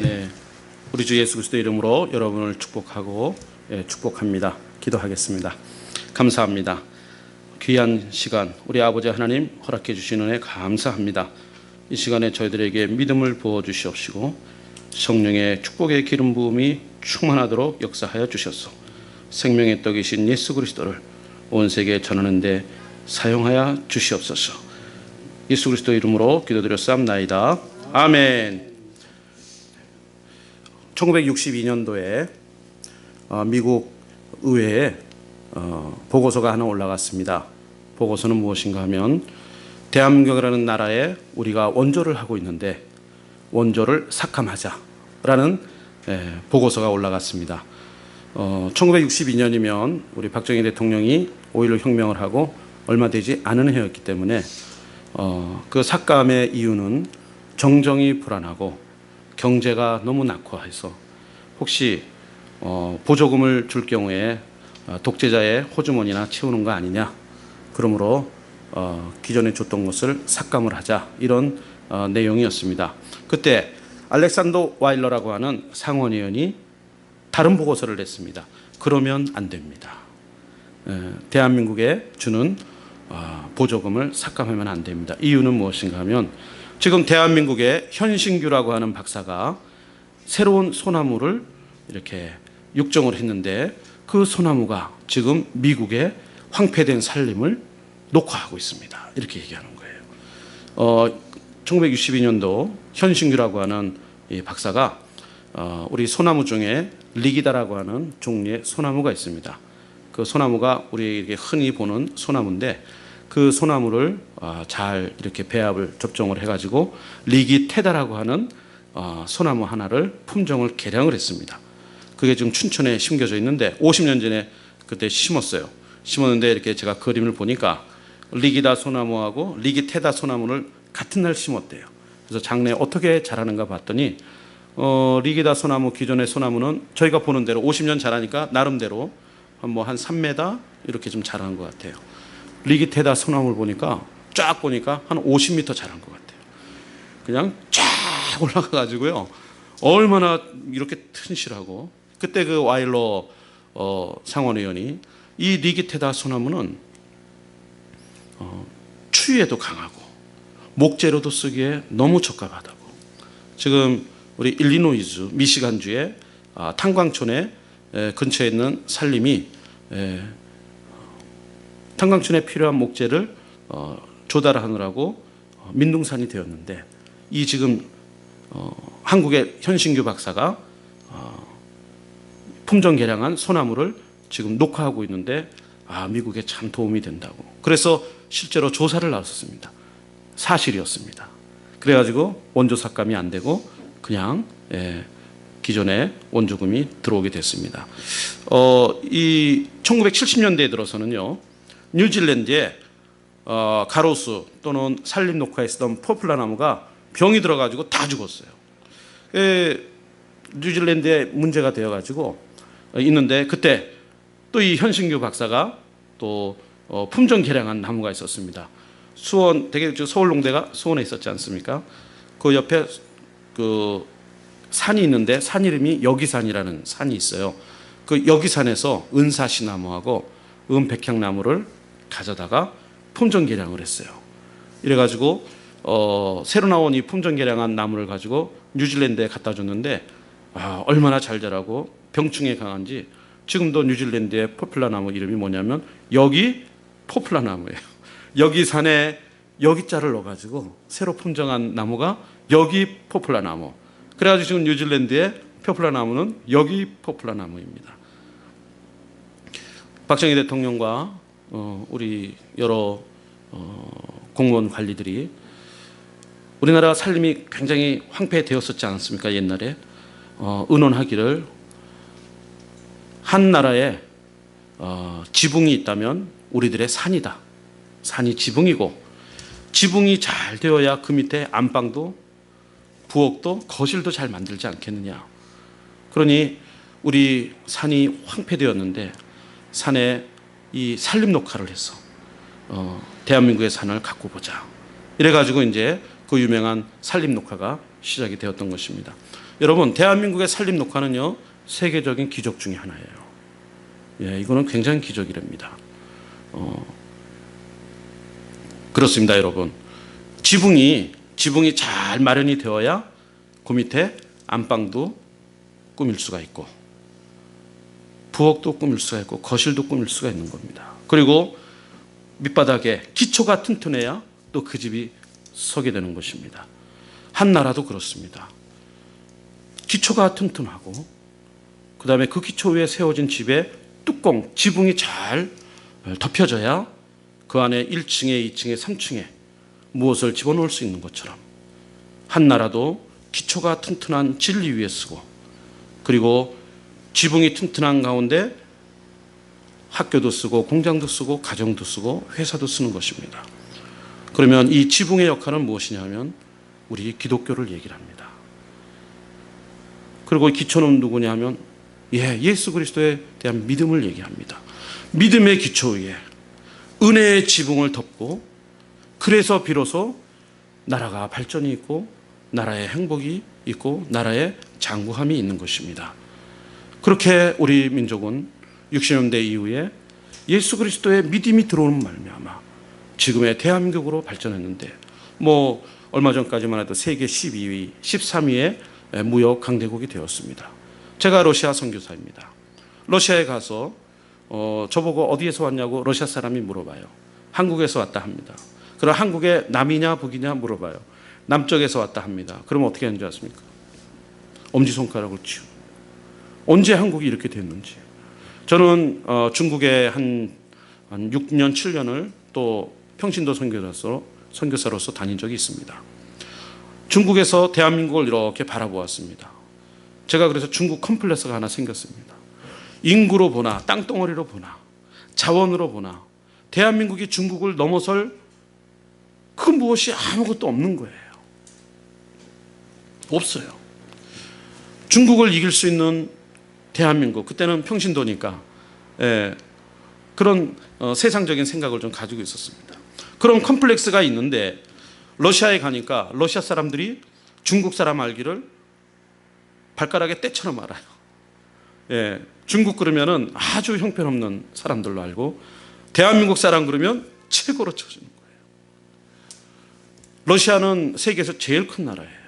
네, 우리 주 예수 그리스도 이름으로 여러분을 축복하고 축복합니다. 기도하겠습니다. 감사합니다. 귀한 시간 우리 아버지 하나님 허락해 주신 은혜 감사합니다. 이 시간에 저희들에게 믿음을 부어 주시옵시고 성령의 축복의 기름 부음이 충만하도록 역사하여 주셔서 생명의 떡이신 예수 그리스도를 온 세계에 전하는 데 사용하여 주시옵소서. 예수 그리스도 이름으로 기도드렸사옵나이다. 아멘. 1962년도에 미국 의회에 보고서가 하나 올라갔습니다. 보고서는 무엇인가 하면 대한민국이라는 나라에 우리가 원조를 하고 있는데 원조를 삭감하자라는 보고서가 올라갔습니다. 1962년이면 우리 박정희 대통령이 5.16 혁명을 하고 얼마 되지 않은 해였기 때문에 그 삭감의 이유는 정정이 불안하고 경제가 너무 낙후해서 혹시 보조금을 줄 경우에 독재자의 호주머니나 채우는 거 아니냐, 그러므로 기존에 줬던 것을 삭감을 하자, 이런 내용이었습니다. 그때 알렉산더 와일러라고 하는 상원의원이 다른 보고서를 냈습니다. 그러면 안 됩니다. 대한민국에 주는 보조금을 삭감하면 안 됩니다. 이유는 무엇인가 하면 지금 대한민국의 현신규라고 하는 박사가 새로운 소나무를 이렇게 육정을 했는데 그 소나무가 지금 미국의 황폐된 산림을 녹화하고 있습니다. 이렇게 얘기하는 거예요. 1962년도 현신규라고 하는 이 박사가 우리 소나무 중에 리기다라고 하는 종류의 소나무가 있습니다. 그 소나무가 우리에게 흔히 보는 소나무인데 그 소나무를 잘 이렇게 배합을 접종을 해가지고 리기테다라고 하는 소나무 하나를 품종을 개량을 했습니다. 그게 지금 춘천에 심겨져 있는데 50년 전에 그때 심었어요. 심었는데 이렇게 제가 그림을 보니까 리기다 소나무하고 리기테다 소나무를 같은 날 심었대요. 그래서 장래에 어떻게 자라는가 봤더니 리기다 소나무, 기존의 소나무는 저희가 보는 대로 50년 자라니까 나름대로 한 3m 이렇게 좀 자라는 것 같아요. 리기테다 소나무를 보니까 쫙 보니까 한 50m 자란 것 같아요. 그냥 쫙 올라가 가지고요. 얼마나 이렇게 튼실하고, 그때 그 와일러 상원의원이 이 리기테다 소나무는 추위에도 강하고 목재로도 쓰기에 너무 적합하다고. 지금 우리 일리노이주 미시간주의 탄광촌에 근처에 있는 산림이 탄광촌에 필요한 목재를 조달하느라고 민둥산이 되었는데, 이 지금 한국의 현신규 박사가 품종 개량한 소나무를 지금 녹화하고 있는데 미국에 참 도움이 된다고. 그래서 실제로 조사를 나섰습니다. 사실이었습니다. 그래가지고 원조 삭감이 안 되고 그냥 기존의 원조금이 들어오게 됐습니다. 이 1970년대에 들어서는요, 뉴질랜드에 가로수 또는 산림 녹화했던 포플라 나무가 병이 들어가지고 다 죽었어요. 뉴질랜드에 문제가 되어가지고 있는데, 그때 또 이 현신규 박사가 또 품종 개량한 나무가 있었습니다. 수원, 되게 서울농대가 수원에 있었지 않습니까? 그 옆에 그 산이 있는데 산 이름이 여기산이라는 산이 있어요. 그 여기산에서 은사시나무하고 은백향나무를 가져다가 품종 개량을 했어요. 이래가지고 새로 나온 이 품종 개량한 나무를 가지고 뉴질랜드에 갖다 줬는데 얼마나 잘 자라고 병충해 강한지, 지금도 뉴질랜드의 포플라 나무 이름이 뭐냐면 여기 포플라 나무예요. 여기 산에 여기자를 넣어가지고 새로 품종한 나무가 여기 포플라 나무. 그래가지고 지금 뉴질랜드의 포플라 나무는 여기 포플라 나무입니다. 박정희 대통령과 우리 여러 공무원 관리들이 우리나라 산림이 굉장히 황폐되었었지 않습니까? 옛날에 의논하기를 한 나라에 지붕이 있다면 우리들의 산이다. 산이 지붕이고 지붕이 잘 되어야 그 밑에 안방도 부엌도 거실도 잘 만들지 않겠느냐. 그러니 우리 산이 황폐되었는데 산에 이 산림 녹화를 해서 대한민국의 산을 갖고 보자. 이래가지고 이제 그 유명한 산림 녹화가 시작이 되었던 것입니다. 여러분, 대한민국의 산림 녹화는요, 세계적인 기적 중에 하나예요. 예, 이거는 굉장히 기적이랍니다. 그렇습니다, 여러분. 지붕이 잘 마련이 되어야 그 밑에 안방도 꾸밀 수가 있고, 부엌도 꾸밀 수가 있고, 거실도 꾸밀 수가 있는 겁니다. 그리고 밑바닥에 기초가 튼튼해야 또 그 집이 서게 되는 것입니다. 한 나라도 그렇습니다. 기초가 튼튼하고, 그 다음에 그 기초 위에 세워진 집에 뚜껑, 지붕이 잘 덮여져야 그 안에 1층에 2층에 3층에 무엇을 집어넣을 수 있는 것처럼 한 나라도 기초가 튼튼한 진리 위에 쓰고, 그리고 지붕이 튼튼한 가운데 학교도 쓰고 공장도 쓰고 가정도 쓰고 회사도 쓰는 것입니다. 그러면 이 지붕의 역할은 무엇이냐면 우리 기독교를 얘기를 합니다. 그리고 기초는 누구냐 하면 예수 그리스도에 대한 믿음을 얘기합니다. 믿음의 기초 위에 은혜의 지붕을 덮고, 그래서 비로소 나라가 발전이 있고 나라의 행복이 있고 나라의 장구함이 있는 것입니다. 그렇게 우리 민족은 60년대 이후에 예수 그리스도의 믿음이 들어오는 말미암아 지금의 대한민국으로 발전했는데, 얼마 전까지만 해도 세계 12위, 13위의 무역 강대국이 되었습니다. 제가 러시아 선교사입니다. 러시아에 가서 저보고 어디에서 왔냐고 러시아 사람이 물어봐요. 한국에서 왔다 합니다. 그럼 한국의 남이냐 북이냐 물어봐요. 남쪽에서 왔다 합니다. 그러면 어떻게 하는지 아십니까? 엄지손가락을 치우고. 언제 한국이 이렇게 됐는지. 저는 중국에 한 6년, 7년을 또 평신도 선교사로서 다닌 적이 있습니다. 중국에서 대한민국을 이렇게 바라보았습니다. 제가 그래서 중국 컴플렉스가 하나 생겼습니다. 인구로 보나 땅덩어리로 보나 자원으로 보나 대한민국이 중국을 넘어설 그 무엇이 아무것도 없는 거예요. 없어요. 중국을 이길 수 있는 대한민국, 그때는 평신도니까 그런 세상적인 생각을 좀 가지고 있었습니다. 그런 컴플렉스가 있는데 러시아에 가니까 러시아 사람들이 중국 사람 알기를 발가락에 때처럼 알아요. 중국 그러면은 아주 형편없는 사람들로 알고, 대한민국 사람 그러면 최고로 쳐주는 거예요. 러시아는 세계에서 제일 큰 나라예요.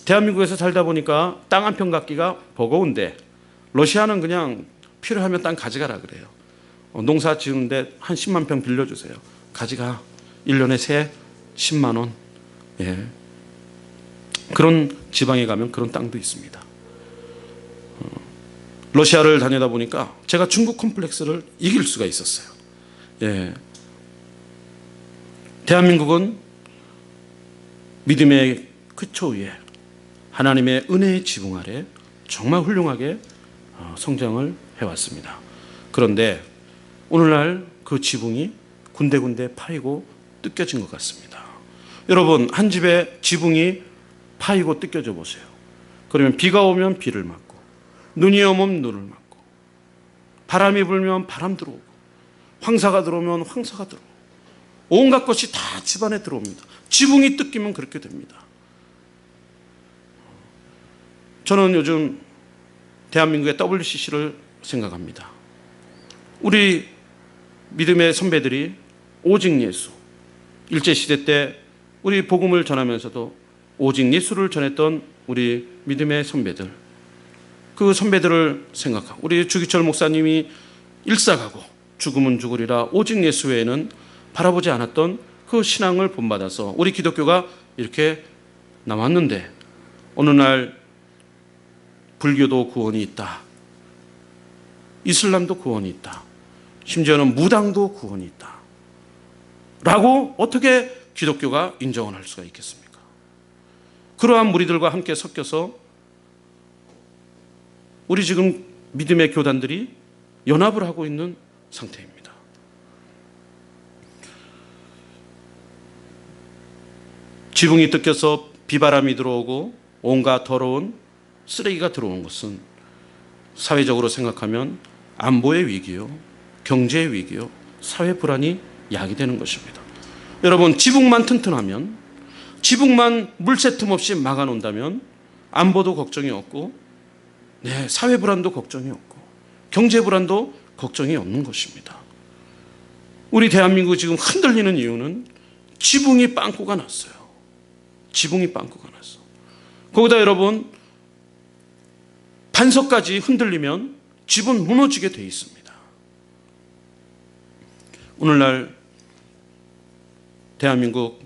대한민국에서 살다 보니까 땅 한 평 갖기가 버거운데 러시아는 그냥 필요하면 땅 가져가라 그래요. 농사 지으는데 한 10만 평 빌려주세요. 가져가. 1년에 세 10만 원. 그런 지방에 가면 그런 땅도 있습니다. 러시아를 다니다 보니까 제가 중국 컴플렉스를 이길 수가 있었어요. 대한민국은 믿음의 기초 위에 하나님의 은혜의 지붕 아래 정말 훌륭하게 성장을 해왔습니다. 그런데 오늘날 그 지붕이 군데군데 파이고 뜯겨진 것 같습니다. 여러분, 한 집에 지붕이 파이고 뜯겨져 보세요. 그러면 비가 오면 비를 맞고, 눈이 오면 눈을 맞고, 바람이 불면 바람 들어오고, 황사가 들어오면 황사가 들어오고, 온갖 것이 다 집안에 들어옵니다. 지붕이 뜯기면 그렇게 됩니다. 저는 요즘 대한민국의 WCC를 생각합니다. 우리 믿음의 선배들이 오직 예수, 일제시대 때 우리 복음을 전하면서도 오직 예수를 전했던 우리 믿음의 선배들, 그 선배들을 생각하고, 우리 주기철 목사님이 일사가고 죽으면 죽으리라 오직 예수 외에는 바라보지 않았던 그 신앙을 본받아서 우리 기독교가 이렇게 남았는데, 어느 날 불교도 구원이 있다, 이슬람도 구원이 있다, 심지어는 무당도 구원이 있다 라고 어떻게 기독교가 인정을 할 수가 있겠습니까? 그러한 무리들과 함께 섞여서 우리 지금 믿음의 교단들이 연합을 하고 있는 상태입니다. 지붕이 뜯겨서 비바람이 들어오고 온갖 더러운 쓰레기가 들어오는 것은 사회적으로 생각하면 안보의 위기요, 경제의 위기요, 사회 불안이 야기되는 것입니다. 여러분, 지붕만 튼튼하면 지붕만 물새 틈 없이 막아놓는다면 안보도 걱정이 없고, 사회 불안도 걱정이 없고, 경제 불안도 걱정이 없는 것입니다. 우리 대한민국이 지금 흔들리는 이유는 지붕이 빵꾸가 났어요. 지붕이 빵꾸가 났어. 거기다 여러분, 반석까지 흔들리면 집은 무너지게 돼 있습니다. 오늘날 대한민국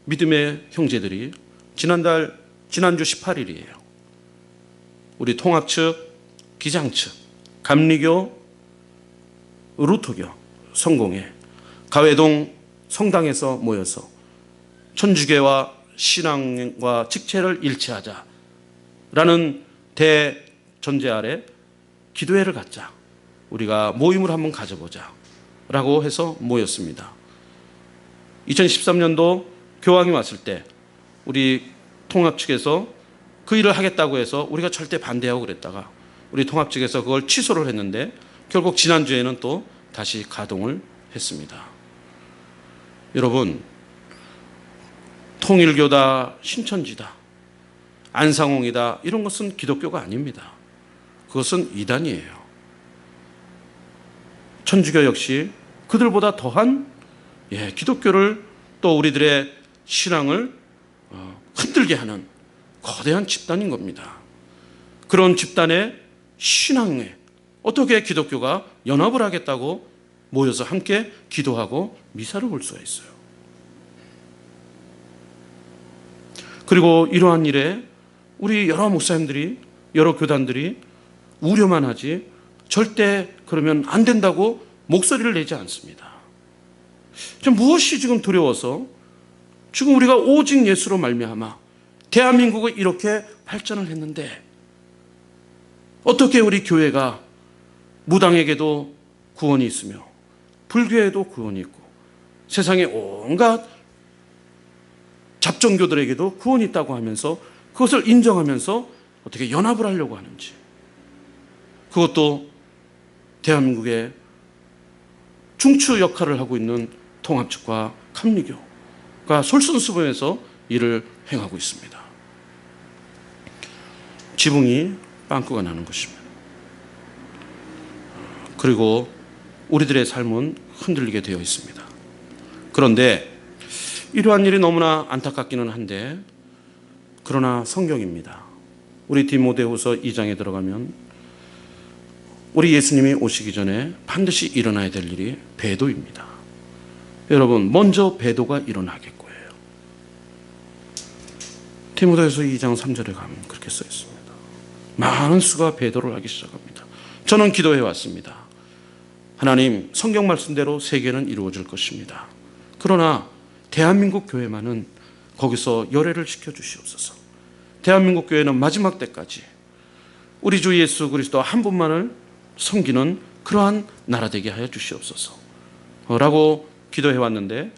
믿음의 형제들이 지난주 18일이에요. 우리 통합 측, 기장 측, 감리교, 루터교, 성공회, 가회동 성당에서 모여서 천주교와 신앙과 직체를 일치하자라는 대전제 아래 기도회를 갖자. 우리가 모임을 한번 가져보자 라고 해서 모였습니다. 2013년도 교황이 왔을 때 우리 통합 측에서 그 일을 하겠다고 해서 우리가 절대 반대하고 그랬다가 우리 통합 측에서 그걸 취소를 했는데 결국 지난주에는 또 다시 가동을 했습니다. 여러분, 통일교다, 신천지다, 안상홍이다, 이런 것은 기독교가 아닙니다. 그것은 이단이에요. 천주교 역시 그들보다 더한 기독교를 또 우리들의 신앙을 흔들게 하는 거대한 집단인 겁니다. 그런 집단의 신앙에 어떻게 기독교가 연합을 하겠다고 모여서 함께 기도하고 미사를 볼 수가 있어요. 그리고 이러한 일에 우리 여러 목사님들이, 여러 교단들이 우려만 하지 절대 그러면 안 된다고 목소리를 내지 않습니다. 무엇이 지금 두려워서 지금 우리가 오직 예수로 말미암아 대한민국을 이렇게 발전을 했는데 어떻게 우리 교회가 무당에게도 구원이 있으며 불교에도 구원이 있고 세상의 온갖 잡종교들에게도 구원이 있다고 하면서 그것을 인정하면서 어떻게 연합을 하려고 하는지, 그것도 대한민국의 중추 역할을 하고 있는 통합측과 감리교가 솔선수범해서 일을 행하고 있습니다. 지붕이 빵꾸가 나는 것입니다. 그리고 우리들의 삶은 흔들리게 되어 있습니다. 그런데 이러한 일이 너무나 안타깝기는 한데, 그러나 성경입니다. 우리 디모데후서 2장에 들어가면 우리 예수님이 오시기 전에 반드시 일어나야 될 일이 배도입니다. 여러분, 먼저 배도가 일어나겠 거예요. 디모데후서 2장 3절에 가면 그렇게 써 있습니다. 많은 수가 배도를 하기 시작합니다. 저는 기도해 왔습니다. 하나님, 성경 말씀대로 세계는 이루어질 것입니다. 그러나 대한민국 교회만은 거기서 열애를 시켜주시옵소서. 대한민국 교회는 마지막 때까지 우리 주 예수 그리스도 한 분만을 섬기는 그러한 나라 되게 하여 주시옵소서 라고 기도해 왔는데,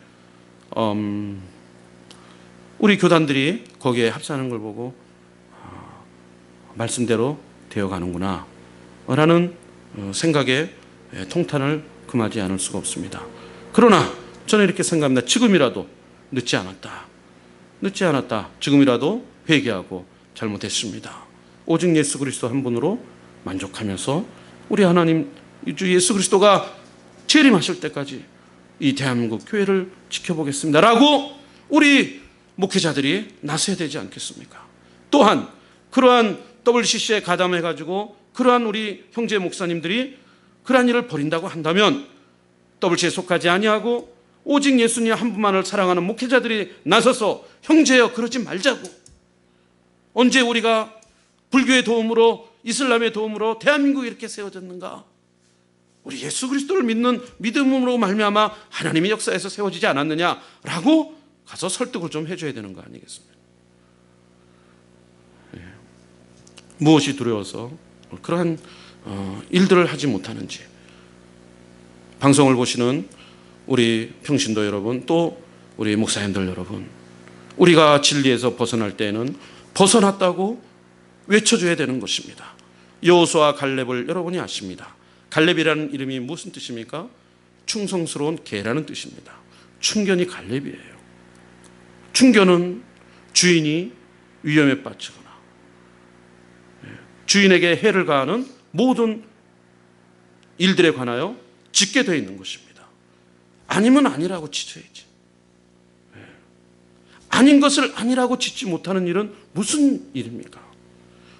우리 교단들이 거기에 합사하는 걸 보고 말씀대로 되어가는구나 라는 생각에 통탄을 금하지 않을 수가 없습니다. 그러나 저는 이렇게 생각합니다. 지금이라도 늦지 않았다. 지금이라도 회개하고 잘못했습니다. 오직 예수 그리스도 한 분으로 만족하면서 우리 하나님 주 예수 그리스도가 재림하실 때까지 이 대한민국 교회를 지켜보겠습니다 라고 우리 목회자들이 나서야 되지 않겠습니까? 또한 그러한 WCC에 가담해가지고 그러한 우리 형제 목사님들이 그러한 일을 벌인다고 한다면 WCC에 속하지 아니하고 오직 예수님 한 분만을 사랑하는 목회자들이 나서서 형제여 그러지 말자고. 언제 우리가 불교의 도움으로, 이슬람의 도움으로 대한민국이 이렇게 세워졌는가? 우리 예수 그리스도를 믿는 믿음으로 말미암아 하나님의 역사에서 세워지지 않았느냐라고 가서 설득을 좀 해줘야 되는 거 아니겠습니까? 무엇이 두려워서 그러한 일들을 하지 못하는지, 방송을 보시는 우리 평신도 여러분, 또 우리 목사님들 여러분, 우리가 진리에서 벗어날 때에는 벗어났다고 외쳐줘야 되는 것입니다. 여호수아와 갈렙을 여러분이 아십니다. 갈렙이라는 이름이 무슨 뜻입니까? 충성스러운 개라는 뜻입니다. 충견이 갈렙이에요. 충견은 주인이 위험에 빠지거나 주인에게 해를 가하는 모든 일들에 관하여 짓게 되어 있는 것입니다. 아니면 아니라고 지져야지. 아닌 것을 아니라고 짓지 못하는 일은 무슨 일입니까?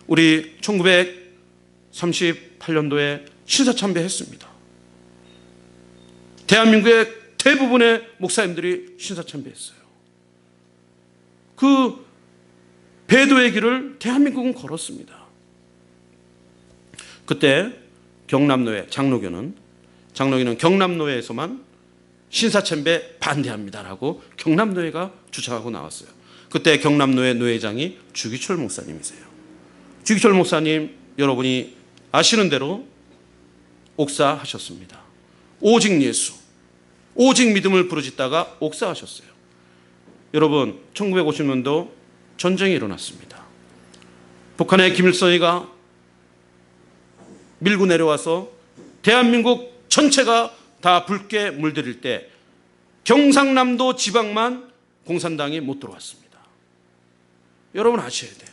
우리 1938년도에 신사참배했습니다. 대한민국의 대부분의 목사님들이 신사참배했어요. 그 배도의 길을 대한민국은 걸었습니다. 그때 경남노회 장로교는 경남노회에서만 신사참배 반대합니다라고 경남노회가 주장하고 나왔어요. 그때 경남노회 노회장이 주기철 목사님이세요. 주기철 목사님, 여러분이 아시는 대로 옥사하셨습니다. 오직 예수, 오직 믿음을 부르짖다가 옥사하셨어요. 여러분, 1950년도 전쟁이 일어났습니다. 북한의 김일성이가 밀고 내려와서 대한민국 전체가 다 붉게 물들일 때 경상남도 지방만 공산당이 못 들어왔습니다. 여러분 아셔야 돼요.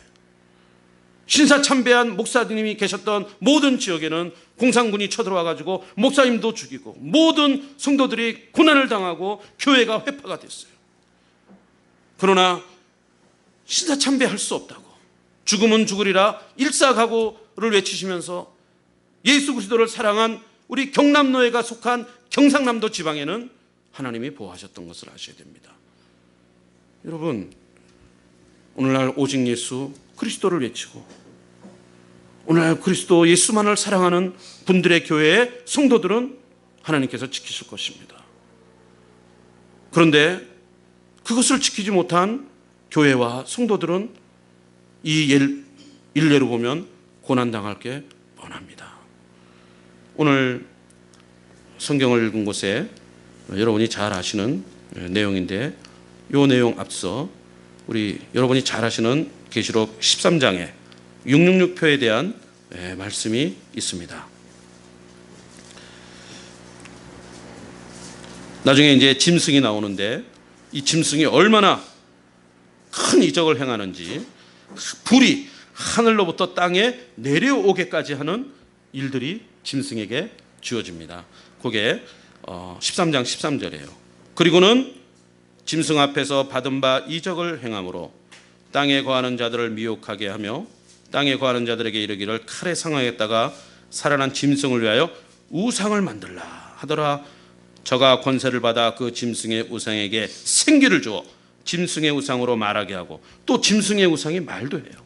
신사참배한 목사님이 계셨던 모든 지역에는 공산군이 쳐들어와 가지고 목사님도 죽이고 모든 성도들이 고난을 당하고 교회가 회파가 됐어요. 그러나 신사참배할 수 없다고 죽으면 죽으리라 일사각오를 외치시면서 예수 그리스도를 사랑한 우리 경남노회가 속한 경상남도 지방에는 하나님이 보호하셨던 것을 아셔야 됩니다. 여러분, 오늘날 오직 예수 그리스도를 외치고 오늘날 그리스도 예수만을 사랑하는 분들의 교회의 성도들은 하나님께서 지키실 것입니다. 그런데 그것을 지키지 못한 교회와 성도들은 이 일례로 보면 고난당할 게 뻔합니다. 오늘 성경을 읽은 곳에 여러분이 잘 아시는 내용인데 이 내용 앞서 우리 여러분이 잘 아시는 계시록 13장에 666표에 대한 말씀이 있습니다. 나중에 이제 짐승이 나오는데 이 짐승이 얼마나 큰 이적을 행하는지 불이 하늘로부터 땅에 내려오게까지 하는 일들이 짐승에게 주어집니다. 그게 13장 13절이에요. 그리고는 짐승 앞에서 받은 바 이적을 행함으로 땅에 거하는 자들을 미혹하게 하며 땅에 거하는 자들에게 이르기를 칼에 상하였다가 살아난 짐승을 위하여 우상을 만들라 하더라. 저가 권세를 받아 그 짐승의 우상에게 생기를 주어 짐승의 우상으로 말하게 하고 또 짐승의 우상이 말도 해요.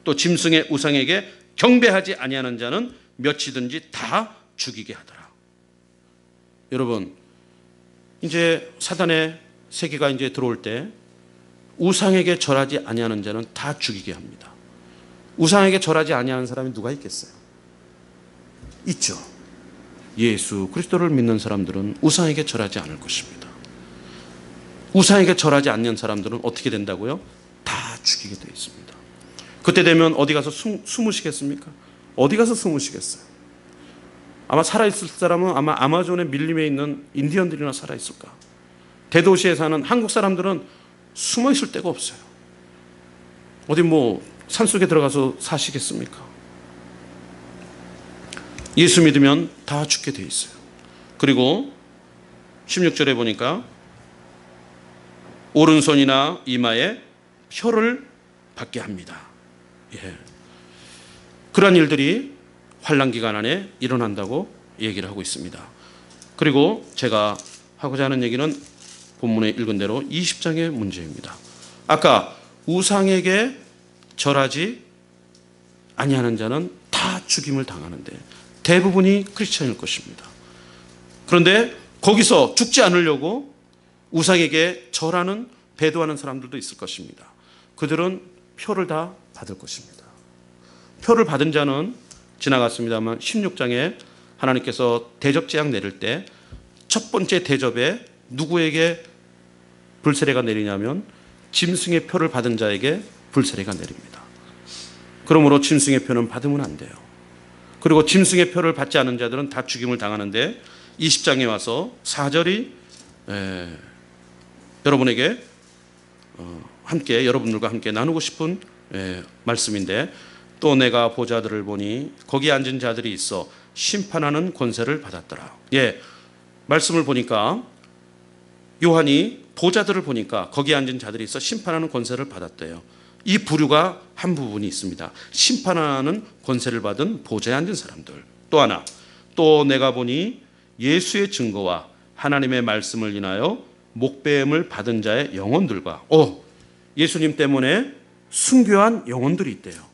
또 짐승의 우상에게 경배하지 아니하는 자는 몇이든지 다 죽이게 하더라. 여러분, 이제 사단의 세계가 이제 들어올 때 우상에게 절하지 아니하는 자는 다 죽이게 합니다. 우상에게 절하지 아니하는 사람이 누가 있겠어요? 있죠. 예수 그리스도를 믿는 사람들은 우상에게 절하지 않을 것입니다. 우상에게 절하지 않는 사람들은 어떻게 된다고요? 다 죽이게 되어 있습니다. 그때 되면 어디 가서 숨으시겠습니까? 어디 가서 숨으시겠어요? 아마 살아있을 사람은 아마 아마존의 밀림에 있는 인디언들이나 살아있을까? 대도시에 사는 한국 사람들은 숨어있을 데가 없어요. 어디 산속에 들어가서 사시겠습니까? 예수 믿으면 다 죽게 돼 있어요. 그리고 16절에 보니까 오른손이나 이마에 혀를 받게 합니다. 예. 그러한 일들이 환난 기간 안에 일어난다고 얘기를 하고 있습니다. 그리고 제가 하고자 하는 얘기는 본문에 읽은 대로 20장의 문제입니다. 아까 우상에게 절하지 아니하는 자는 다 죽임을 당하는데 대부분이 크리스천일 것입니다. 그런데 거기서 죽지 않으려고 우상에게 절하는 배도하는 사람들도 있을 것입니다. 그들은 표를 다 받을 것입니다. 표를 받은 자는 지나갔습니다만 16장에 하나님께서 대접 재앙 내릴 때 첫 번째 대접에 누구에게 불세례가 내리냐면 짐승의 표를 받은 자에게 불세례가 내립니다. 그러므로 짐승의 표는 받으면 안 돼요. 그리고 짐승의 표를 받지 않은 자들은 다 죽임을 당하는데 20장에 와서 4절이 여러분에게 함께 여러분들과 함께 나누고 싶은 말씀인데, 또 내가 보자들을 보니 거기 앉은 자들이 있어 심판하는 권세를 받았더라. 말씀을 보니까 요한이 보자들을 보니까 거기 앉은 자들이 있어 심판하는 권세를 받았대요. 이 부류가 한 부분이 있습니다. 심판하는 권세를 받은 보좌에 앉은 사람들. 또 하나, 또 내가 보니 예수의 증거와 하나님의 말씀을 인하여 목배임을 받은 자의 영혼들과 예수님 때문에 순교한 영혼들이 있대요.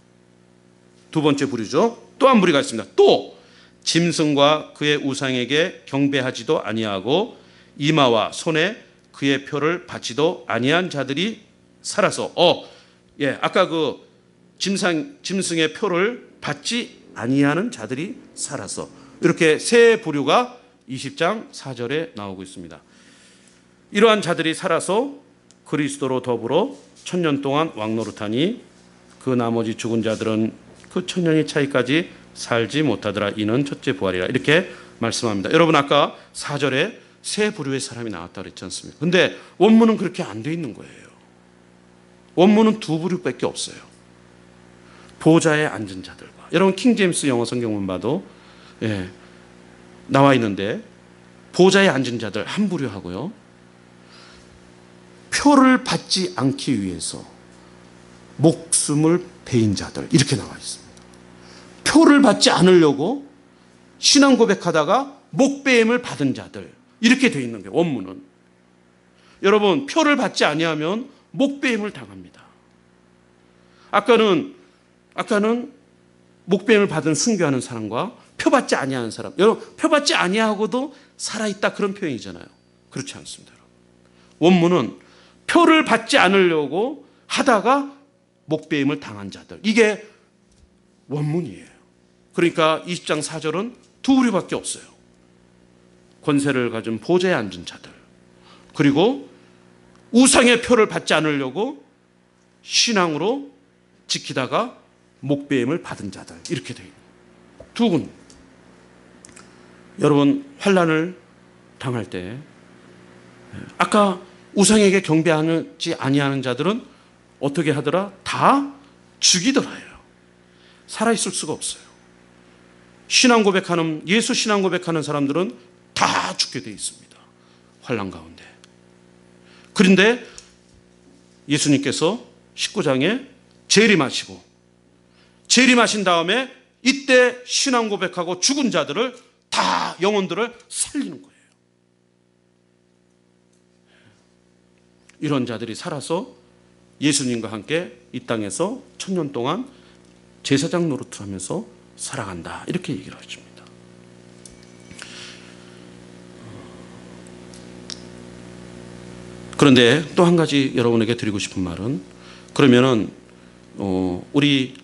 두 번째 부류죠. 또 한 부류가 있습니다. 또 짐승과 그의 우상에게 경배하지도 아니하고 이마와 손에 그의 표를 받지도 아니한 자들이 살아서 아까 그 짐승의 표를 받지 아니하는 자들이 살아서, 이렇게 세 부류가 20장 4절에 나오고 있습니다. 이러한 자들이 살아서 그리스도로 더불어 1000년 동안 왕노릇하니 그 나머지 죽은 자들은 그 1000년의 차이까지 살지 못하더라. 이는 첫째 부활이라. 이렇게 말씀합니다. 여러분, 아까 4절에 세 부류의 사람이 나왔다 그랬지 않습니까? 근데 원문은 그렇게 안 돼 있는 거예요. 원문은 두 부류밖에 없어요. 보좌에 앉은 자들과, 여러분 킹제임스 영어 성경만 봐도 나와 있는데, 보좌에 앉은 자들 한 부류하고요, 표를 받지 않기 위해서 목숨을 베인 자들, 이렇게 나와 있습니다. 표를 받지 않으려고 신앙 고백하다가 목배임을 받은 자들, 이렇게 되어 있는 거예요. 원문은. 여러분, 표를 받지 아니하면 목배임을 당합니다. 아까는 목배임을 받은 순교하는 사람과 표 받지 아니하는 사람, 여러분 표 받지 아니하고도 살아있다, 그런 표현이잖아요. 그렇지 않습니다. 여러분. 원문은 표를 받지 않으려고 하다가 목배임을 당한 자들, 이게 원문이에요. 그러니까 20장 4절은 두 부류밖에 없어요. 권세를 가진 보좌에 앉은 자들, 그리고 우상의 표를 받지 않으려고 신앙으로 지키다가 목배임을 받은 자들, 이렇게 되어 있는 두 군. 여러분, 환난을 당할 때 아까 우상에게 경배하지 아니하는 자들은 어떻게 하더라? 다 죽이더라요. 살아있을 수가 없어요. 신앙 고백하는, 예수 신앙 고백하는 사람들은 다 죽게 되어 있습니다. 환난 가운데. 그런데 예수님께서 19장에 재림하신 다음에 이때 신앙 고백하고 죽은 자들을 다, 영혼들을 살리는 거예요. 이런 자들이 살아서 예수님과 함께 이 땅에서 1000년 동안 제사장 노릇을 하면서 살아간다, 이렇게 얘기를 하십니다. 그런데 또 한 가지 여러분에게 드리고 싶은 말은, 그러면은 우리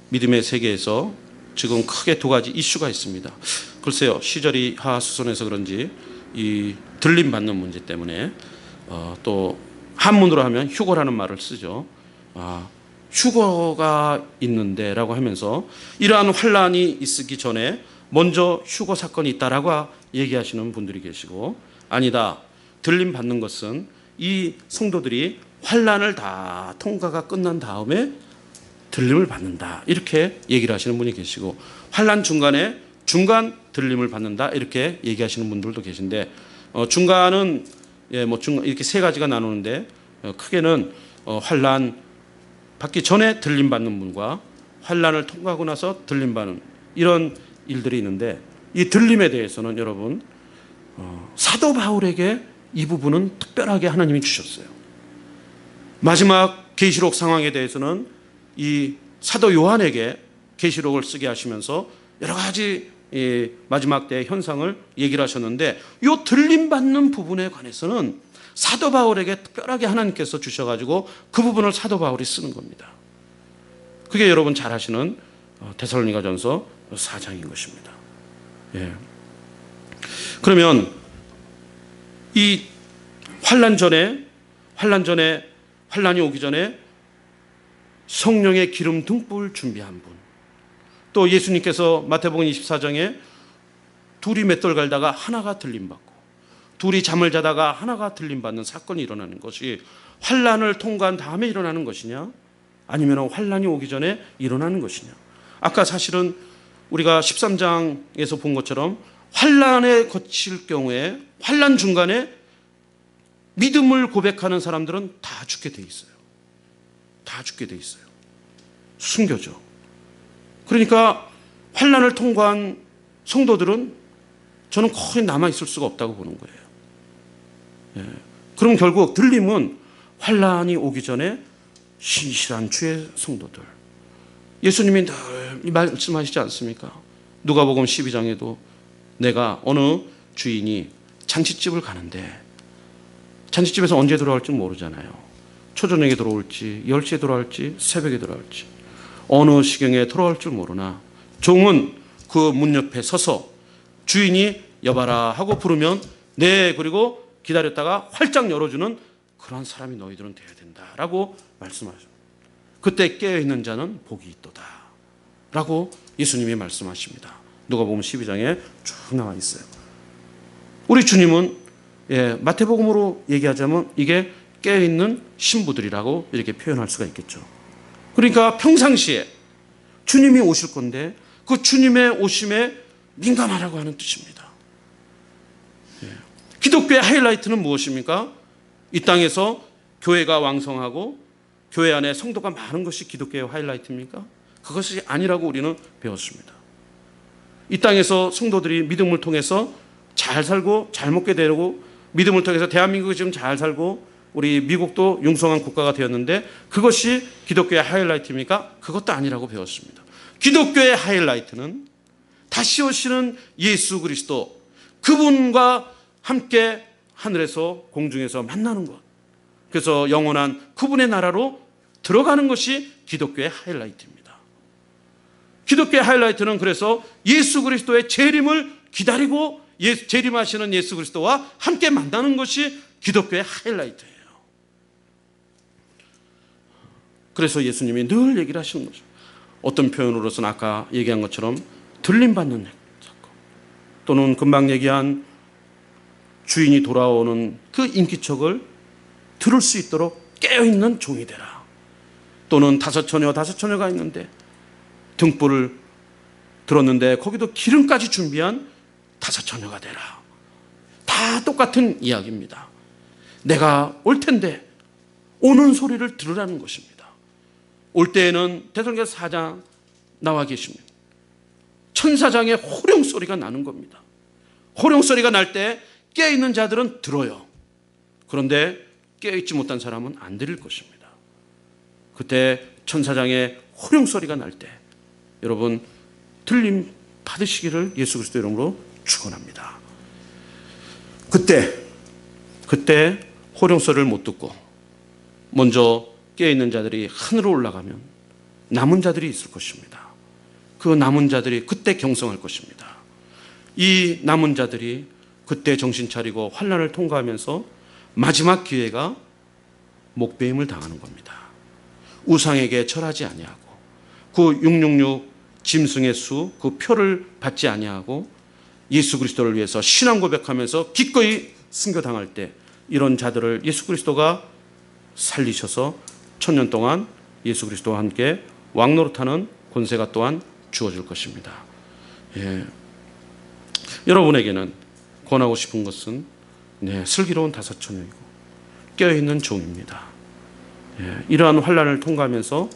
믿음의 세계에서 지금 크게 두 가지 이슈가 있습니다. 글쎄요, 시절이 하수선해서 그런지 이 들림 받는 문제 때문에 또 한문으로 하면 휴거라는 말을 쓰죠. 휴거가 있는데라고 하면서 이러한 환란이 있기 전에 먼저 휴거 사건이 있다라고 얘기하시는 분들이 계시고, 아니다, 들림 받는 것은 이 성도들이 환란을 다 통과가 끝난 다음에 들림을 받는다, 이렇게 얘기를 하시는 분이 계시고, 환란 중간에 중간 들림을 받는다, 이렇게 얘기하시는 분들도 계신데, 중간은 이렇게 세 가지가 나누는데, 크게는 환란 받기 전에 들림 받는 분과 환란을 통과하고 나서 들림 받는, 이런 일들이 있는데, 이 들림에 대해서는 여러분 사도 바울에게 이 부분은 특별하게 하나님이 주셨어요. 마지막 계시록 상황에 대해서는 이 사도 요한에게 계시록을 쓰게 하시면서 여러 가지 마지막 때의 현상을 얘기를 하셨는데, 이 들림 받는 부분에 관해서는 사도 바울에게 특별하게 하나님께서 주셔가지고 그 부분을 사도 바울이 쓰는 겁니다. 그게 여러분 잘 아시는 데살로니가전서 4장인 것입니다. 그러면 이 환란이 오기 전에 성령의 기름 등불 준비한 분, 또 예수님께서 마태복음 24장에 둘이 맷돌 갈다가 하나가 들림받고, 둘이 잠을 자다가 하나가 들림받는 사건이 일어나는 것이 환난을 통과한 다음에 일어나는 것이냐, 아니면 환난이 오기 전에 일어나는 것이냐. 아까 사실은 우리가 13장에서 본 것처럼 환난에 거칠 경우에 환난 중간에 믿음을 고백하는 사람들은 다 죽게 돼 있어요. 다 죽게 돼 있어요. 숨겨져. 그러니까 환난을 통과한 성도들은 저는 거의 남아 있을 수가 없다고 보는 거예요. 예. 그럼 결국 들림은 환난이 오기 전에 신실한 주의 성도들. 예수님이 늘 말씀하시지 않습니까? 누가복음 12장에도 내가 어느 주인이 잔치집을 가는데 잔치집에서 언제 돌아올지 모르잖아요. 초저녁에 돌아올지 10시에 돌아올지 새벽에 돌아올지 어느 시경에 돌아올 줄 모르나 종은 그 문 옆에 서서 주인이 여봐라 하고 부르면 네, 그리고 기다렸다가 활짝 열어주는 그런 사람이 너희들은 되어야 된다라고 말씀하죠. 그때 깨어있는 자는 복이 있도다 라고 예수님이 말씀하십니다. 누가복음 12장에 쭉 나와 있어요. 우리 주님은 마태복음으로 얘기하자면 이게 깨어있는 신부들이라고 이렇게 표현할 수가 있겠죠. 그러니까 평상시에 주님이 오실 건데 그 주님의 오심에 민감하라고 하는 뜻입니다. 기독교의 하이라이트는 무엇입니까? 이 땅에서 교회가 왕성하고 교회 안에 성도가 많은 것이 기독교의 하이라이트입니까? 그것이 아니라고 우리는 배웠습니다. 이 땅에서 성도들이 믿음을 통해서 잘 살고 잘 먹게 되고 믿음을 통해서 대한민국이 지금 잘 살고 우리 미국도 융성한 국가가 되었는데 그것이 기독교의 하이라이트입니까? 그것도 아니라고 배웠습니다. 기독교의 하이라이트는 다시 오시는 예수 그리스도, 그분과 함께 하늘에서 공중에서 만나는 것, 그래서 영원한 그분의 나라로 들어가는 것이 기독교의 하이라이트입니다. 기독교의 하이라이트는 그래서 예수 그리스도의 재림을 기다리고 재림하시는 예수 그리스도와 함께 만나는 것이 기독교의 하이라이트예요. 그래서 예수님이 늘 얘기를 하시는 거죠. 어떤 표현으로서는 아까 얘기한 것처럼 들림받는 사건, 또는 금방 얘기한 주인이 돌아오는 그 인기척을 들을 수 있도록 깨어있는 종이 되라. 또는 다섯 처녀가 있는데 등불을 들었는데 거기도 기름까지 준비한 다섯 처녀가 되라. 다 똑같은 이야기입니다. 내가 올 텐데 오는 소리를 들으라는 것입니다. 올 때에는 대성경 4장 나와 계십니다. 천사장의 호령 소리가 나는 겁니다. 호령 소리가 날 때 깨어있는 자들은 들어요. 그런데 깨어있지 못한 사람은 안 들을 것입니다. 그때 천사장의 호령 소리가 날 때 여러분 들림 받으시기를 예수 그리스도 이름으로 축원합니다. 그때 호령 소리를 못 듣고 먼저 깨어있는 자들이 하늘로 올라가면 남은 자들이 있을 것입니다. 그 남은 자들이 그때 경성할 것입니다. 이 남은 자들이 그때 정신 차리고 환난을 통과하면서 마지막 기회가 목배임을 당하는 겁니다. 우상에게 절하지 아니하고 그 666 짐승의 수 그 표를 받지 아니하고 예수 그리스도를 위해서 신앙 고백하면서 기꺼이 순교당할 때 이런 자들을 예수 그리스도가 살리셔서 1000년 동안 예수 그리스도와 함께 왕노릇하는 권세가 또한 주어질 것입니다. 여러분에게는 권하고 싶은 것은 슬기로운 다섯 처녀이고 깨어있는 종입니다. 이러한 환난을 통과하면서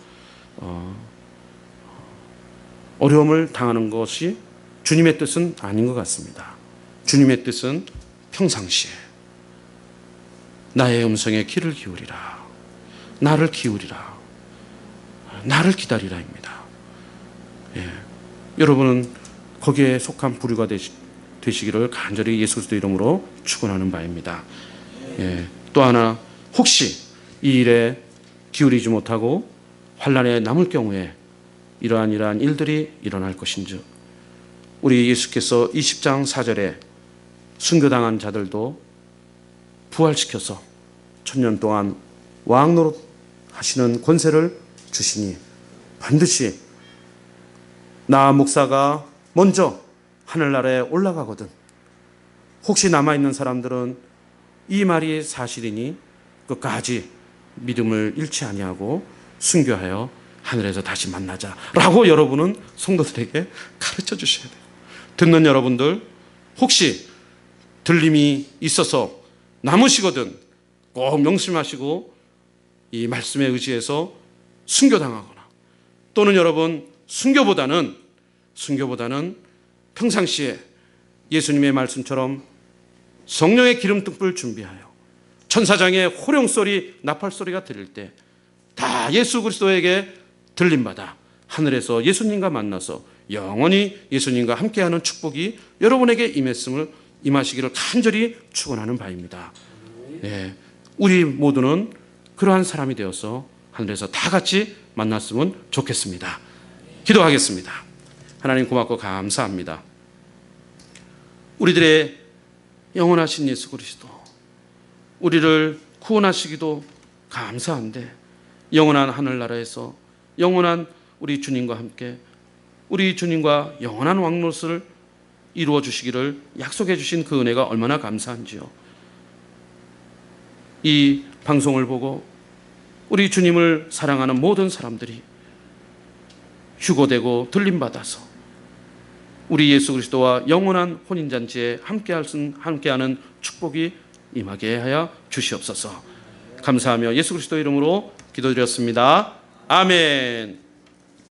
어려움을 당하는 것이 주님의 뜻은 아닌 것 같습니다. 주님의 뜻은 평상시에 나의 음성에 귀를 기울이라, 나를 기울이라, 나를 기다리라입니다. 여러분은 거기에 속한 부류가 되시기를 간절히 예수 그리스도 이름으로 축원하는 바입니다. 또 하나, 혹시 이 일에 기울이지 못하고 환난에 남을 경우에 이러한 일들이 일어날 것인즉 우리 예수께서 20장 4절에 순교당한 자들도 부활시켜서 1000년 동안 왕노릇 하시는 권세를 주시니 반드시 나 목사가 먼저 하늘나라에 올라가거든 혹시 남아있는 사람들은 이 말이 사실이니 끝까지 믿음을 잃지 아니하고 순교하여 하늘에서 다시 만나자라고 여러분은 성도들에게 가르쳐 주셔야 돼요. 듣는 여러분들, 혹시 들림이 있어서 남으시거든 꼭 명심하시고 이 말씀에 의지해서 순교당하거나, 또는 여러분 순교보다는 평상시에 예수님의 말씀처럼 성령의 기름등불 준비하여 천사장의 호령소리, 나팔소리가 들릴 때 다 예수 그리스도에게 들림받아 하늘에서 예수님과 만나서 영원히 예수님과 함께하는 축복이 여러분에게 임하시기를 간절히 축원하는 바입니다. 네, 우리 모두는 그러한 사람이 되어서 하늘에서 다 같이 만났으면 좋겠습니다. 기도하겠습니다. 하나님 고맙고 감사합니다. 우리들의 영원하신 예수 그리스도, 우리를 구원하시기도 감사한데 영원한 하늘나라에서 영원한 우리 주님과 함께 우리 주님과 영원한 왕노릇을 이루어 주시기를 약속해 주신 그 은혜가 얼마나 감사한지요. 이 방송을 보고 우리 주님을 사랑하는 모든 사람들이 휴거되고 들림받아서 우리 예수 그리스도와 영원한 혼인잔치에 함께하는 축복이 임하게 하여 주시옵소서. 감사하며 예수 그리스도 이름으로 기도드렸습니다. 아멘.